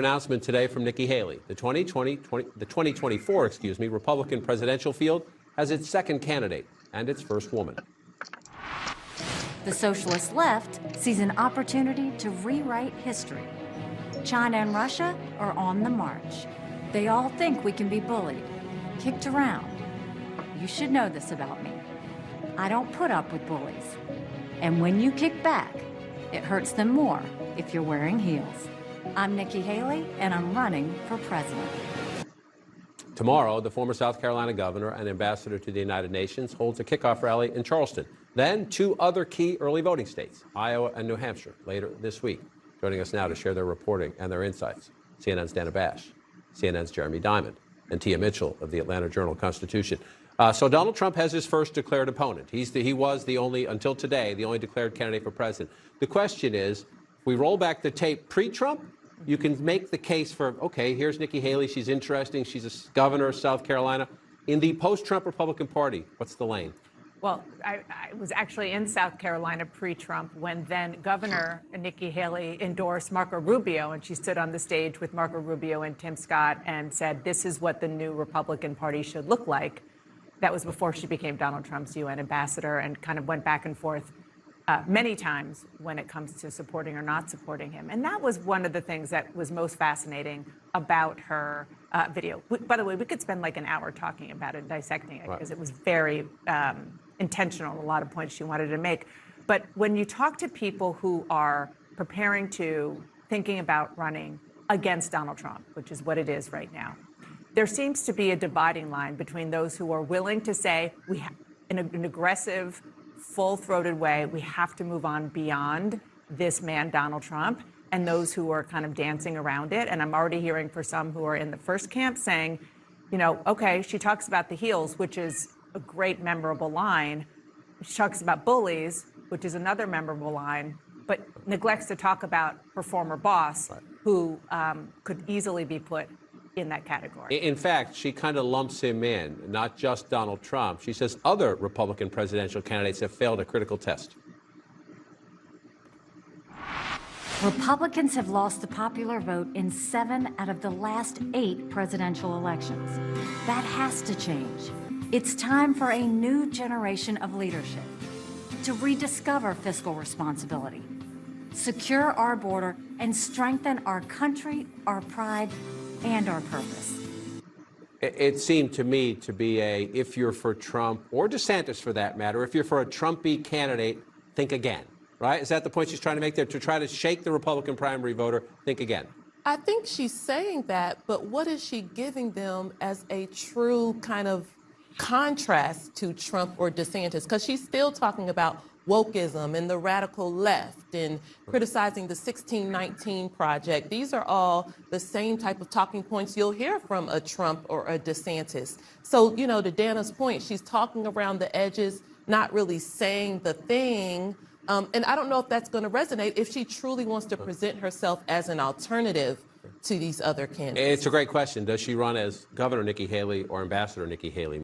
Announcement today from Nikki Haley. The 2024, Republican presidential field has its second candidate and its first woman. The socialist left sees an opportunity to rewrite history. China and Russia are on the march. They all think we can be bullied, kicked around. You should know this about me. I don't put up with bullies. And when you kick back, it hurts them more if you're wearing heels. I'm Nikki Haley, and I'm running for president. Tomorrow, the former South Carolina governor and ambassador to the United Nations holds a kickoff rally in Charleston. Then, two other key early voting states, Iowa and New Hampshire, later this week. Joining us now to share their reporting and their insights, CNN's Dana Bash, CNN's Jeremy Diamond, and Tia Mitchell of the Atlanta Journal-Constitution. So Donald Trump has his first declared opponent. He was the only, until today, the only declared candidate for president. The question is, if we roll back the tape pre-Trump, you can make the case for, okay, here's Nikki Haley. She's interesting. She's a governor of South Carolina. In the post-Trump Republican Party, what's the lane? Well, I was actually in South Carolina pre-Trump when then Governor Nikki Haley endorsed Marco Rubio, and she stood on the stage with Marco Rubio and Tim Scott and said, this is what the new Republican Party should look like. That was before she became Donald Trump's UN ambassador, and kind of went back and forth many times when it comes to supporting or not supporting him. And that was one of the things that was most fascinating about her video. By the way, we could spend like an hour talking about it, dissecting it, because it was very intentional, a lot of points she wanted to make. But when you talk to people who are preparing to, thinking about running against Donald Trump, which is what it is right now, there seems to be a dividing line between those who are willing to say, in an aggressive, full-throated way, we have to move on beyond this man, Donald Trump, and those who are kind of dancing around it. And I'm already hearing for some who are in the first camp saying, you know, okay, she talks about the heels, which is a great memorable line. She talks about bullies, which is another memorable line, but neglects to talk about her former boss, who could easily be put in that category. In fact, she kind of lumps him in, not just Donald Trump. She says other Republican presidential candidates have failed a critical test. Republicans have lost the popular vote in 7 out of the last 8 presidential elections. That has to change. It's time for a new generation of leadership to rediscover fiscal responsibility, secure our border, and strengthen our country, our pride, and our purpose. It seemed to me to be if you're for Trump, or DeSantis for that matter, if you're for a Trumpy candidate, think again, right? Is that the point she's trying to make there? To try to shake the Republican primary voter, think again. I think she's saying that, but what is she giving them as a true kind of contrast to Trump or DeSantis? Because she's still talking about wokeism and the radical left and criticizing the 1619 Project. These are all the same type of talking points you'll hear from a Trump or a DeSantis. So, you know, to Dana's point, she's talking around the edges, not really saying the thing. And I don't know if that's going to resonate if she truly wants to present herself as an alternative to these other candidates. It's a great question. Does she run as Governor Nikki Haley or Ambassador Nikki Haley?